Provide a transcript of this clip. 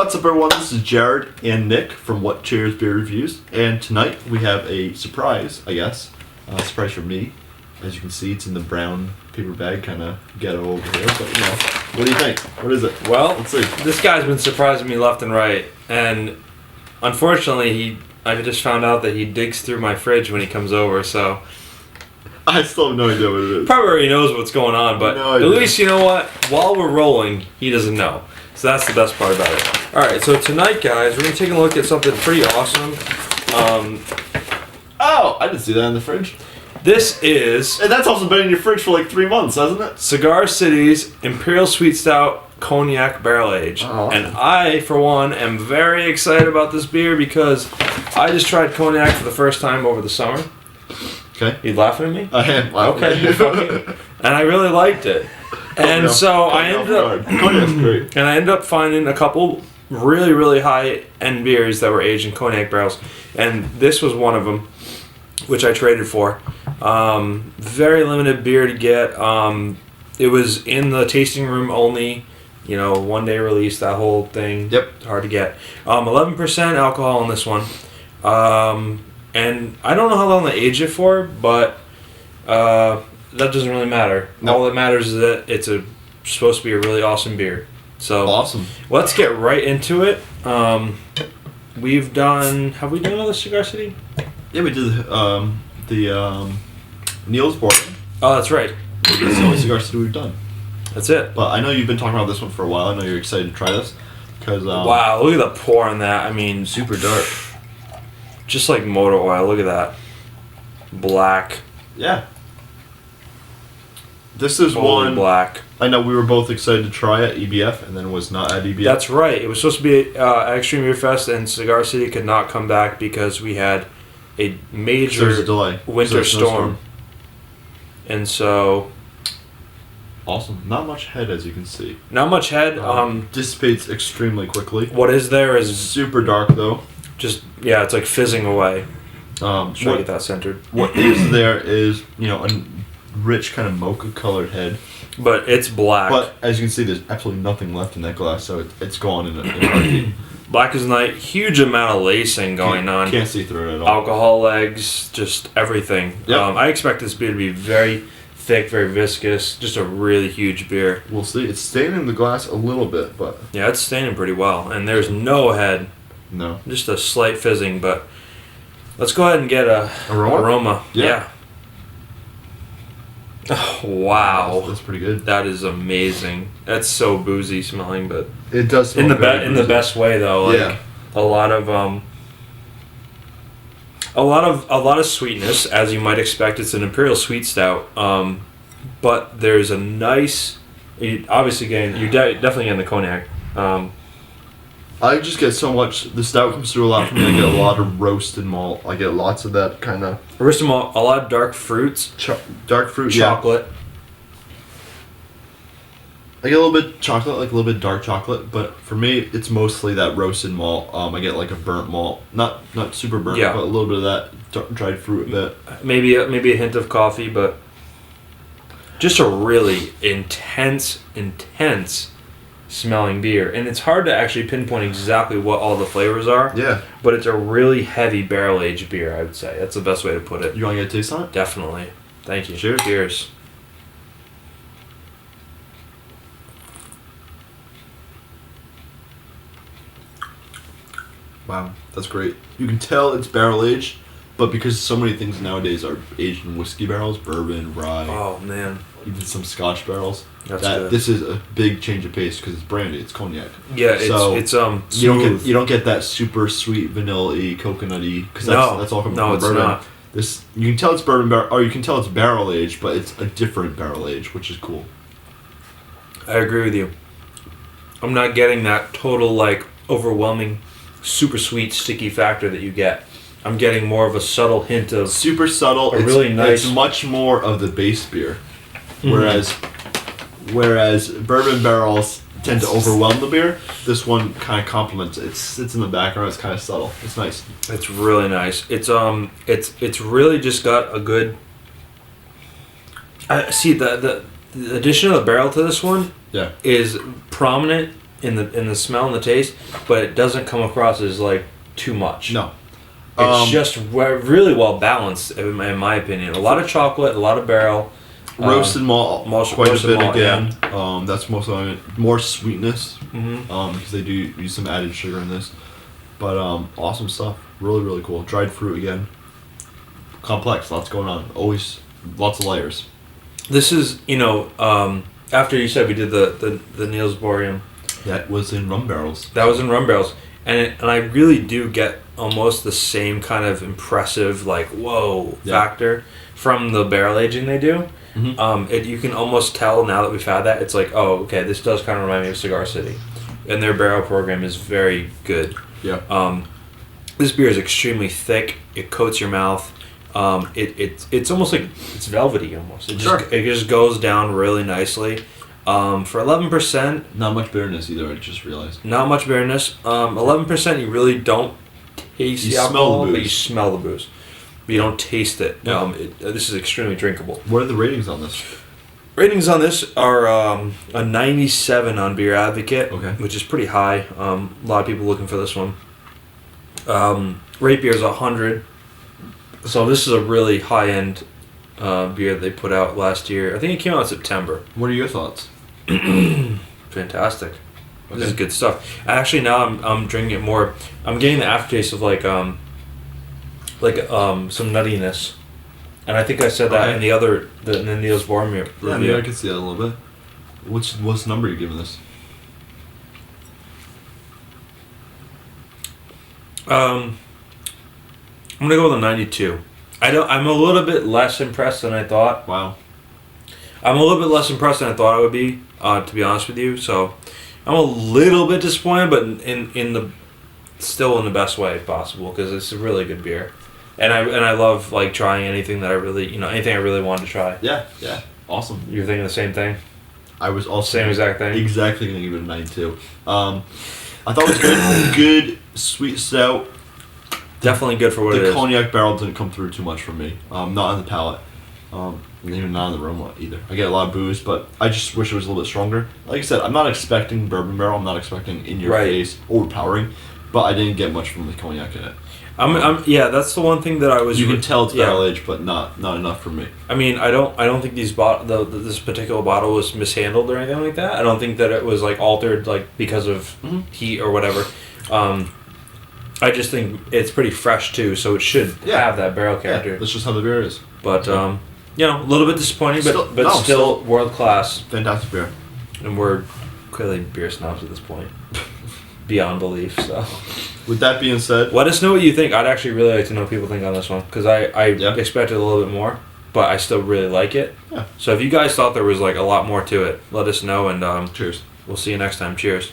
What's up, everyone? This is Jared and Nick from What Cheers Beer Reviews, and tonight we have a surprise, I guess. Surprise for me. As you can see, it's in the brown paper bag, kind of ghetto over here, but you know. What do you think? What is it? Well, let's see. This guy's been surprising me left and right, and unfortunately, I just found out that he digs through my fridge when he comes over, so... I still have no idea what it is. Probably already knows what's going on, but at least, you know what? While we're rolling, he doesn't know. So that's the best part about it. Alright, so tonight, guys, we're going to take a look at something pretty awesome. Oh, I didn't see that in the fridge. This is... And that's also been in your fridge for like 3 months, hasn't it? Cigar City's Imperial Sweet Stout Cognac Barrel Age. Oh, awesome. And I, for one, am very excited about this beer because I just tried Cognac for the first time over the summer. Okay. You laughing at me? I am. Okay. And I really liked it. And so I ended up... Cognac's great. And I ended up finding a couple really, really high-end beers that were aged in Cognac barrels. And this was one of them, which I traded for. Very limited beer to get. It was in the tasting room only. You know, one-day release, that whole thing. Yep. Hard to get. 11% alcohol in this one. And I don't know how long they age it for, but that doesn't really matter. Nope. All that matters is that it's supposed to be a really awesome beer. So awesome. Let's get right into it. Have we done another Cigar City? Yeah, we did the Neil's board. Oh, that's right. It's the only Cigar City we've done. That's it. But I know you've been talking about this one for a while. I know you're excited to try this. Cause, wow, look at the pour on that. I mean, super dark. Just like motor oil. Look at that. Black. Yeah. This is totally one black. I know we were both excited to try at EBF and then was not at EBF. That's right. It was supposed to be at Extreme Beer Fest, and Cigar City could not come back because we had a major winter storm. And so... Awesome. Not much head, as you can see. Not much head. Dissipates extremely quickly. What is there is... Super dark, though. Just, yeah, it's like fizzing away. Try to get that centered. What is there is, you know, a rich kind of mocha-colored head. But it's black. But as you can see, there's absolutely nothing left in that glass, so it's gone in a heartbeat. Black as night. Huge amount of lacing going on. Can't see through it at all. Alcohol legs, just everything. Yep. I expect this beer to be very thick, very viscous. Just a really huge beer. We'll see. It's staining the glass a little bit, but... Yeah, it's staining pretty well. And there's no head. No. Just a slight fizzing, but... Let's go ahead and get a aroma. Yeah. Oh, wow. That's pretty good. That is amazing. That's so boozy smelling, but it does smell in the best way though. Like, yeah. A lot of sweetness, as you might expect. It's an Imperial Sweet Stout, but there's a nice. Obviously, you're definitely getting the Cognac. I just get so much. The stout comes through a lot for me. I get a lot of roasted malt. I get lots of that kind of roasted malt. A lot of dark fruits. Dark fruit, chocolate. Yeah. I get a little bit chocolate, like a little bit dark chocolate. But for me, it's mostly that roasted malt. I get like a burnt malt, not super burnt, but a little bit of that dried fruit a bit. Maybe a hint of coffee, but just a really intense smelling beer, and it's hard to actually pinpoint exactly what all the flavors are. Yeah. But it's a really heavy barrel aged beer, I would say. That's the best way to put it. You want to get a taste on it? Definitely. Thank you. Cheers. Cheers. Wow, that's great. You can tell it's barrel aged, but because so many things nowadays are aged in whiskey barrels, bourbon, rye. Oh man. Even some Scotch barrels. That's good. This is a big change of pace because it's brandy. It's cognac. Yeah, it's smooth. You don't get that super sweet vanilla-y, coconutty, because that's all coming from bourbon. Not. This you can tell it's bourbon or you can tell it's barrel aged, but it's a different barrel age, which is cool. I agree with you. I'm not getting that total like overwhelming, super sweet sticky factor that you get. I'm getting more of a subtle hint of super subtle. It's really nice. It's much more of the base beer, whereas bourbon barrels tend to overwhelm the beer. This one kind of complements it. It sits in the background. It's kind of subtle. It's nice. It's really nice. It's really just got a good. See the addition of the barrel to this one. Yeah. Is prominent in the smell and the taste, but it doesn't come across as like too much. No. It's just really well balanced, in my opinion. A lot of chocolate, a lot of barrel. Roasted malt, quite roasted a bit malt, again. yeah. That's most of it. More sweetness, Mm-hmm. because they do use some added sugar in this. But awesome stuff. Really, really cool. Dried fruit again. Complex. Lots going on. Always lots of layers. This is, after you said we did the Niels Boreum. That was in rum barrels. That was in rum barrels. And I really do get almost the same kind of impressive, like, whoa factor from the barrel aging they do. Mm-hmm. You can almost tell now that we've had that, it's like, oh, okay, this does kind of remind me of Cigar City. And their barrel program is very good. Yeah. This beer is extremely thick. It coats your mouth. It's almost like it's velvety almost. It just goes down really nicely. For 11%, Not much bitterness either. I just realized. not much bitterness. 11%, you really don't taste You the smell alcohol, the but you booze. smell the booze. But you don't taste it. Yeah. This is extremely drinkable. What are the ratings on this? Ratings on this are a 97 on BeerAdvocate, Okay. which is pretty high. A lot of people looking for this one. RateBeer is 100. So this is a really high-end beer they put out last year. I think it came out in September. What are your thoughts? Fantastic. Okay. This is good stuff. Actually, now I'm drinking it more. I'm getting the aftertaste of some nuttiness, and I think I said that in the Niels Boreum review. Yeah, maybe I can see that a little bit. What's number are you giving this? I'm gonna go with a 92. I'm a little bit less impressed than I thought. Wow. I'm a little bit less impressed than I thought I would be, to be honest with you. So I'm a little bit disappointed, but still in the best way possible, because it's a really good beer, and I love like trying anything that I really anything I really wanted to try. Yeah. Awesome. You're thinking the same thing? I was also Same exact thing? Exactly gonna give it a 92. I thought it was good. Good sweet stout. Definitely good for what it The is. cognac barrel didn't come through too much for me. Not on the palate. And even not on the aroma either. I get a lot of booze, but I just wish it was a little bit stronger. Like I said, I'm not expecting bourbon barrel. I'm not expecting in your face, overpowering. But I didn't get much from the cognac in it. That's the one thing that I was. You can tell it's barrel aged, but not enough for me. I mean, I don't think this particular bottle was mishandled or anything like that. I don't think that it was like altered because of heat or whatever. I just think it's pretty fresh too, so it should have that barrel character. Yeah, that's just how the beer is. But a little bit disappointing, but still still world class. Fantastic beer. And we're clearly beer snobs at this point, beyond belief. So, with that being said, let us know what you think. I'd actually really like to know what people think on this one, because I expected a little bit more, but I still really like it. Yeah. So if you guys thought there was like a lot more to it, let us know, and cheers. We'll see you next time. Cheers.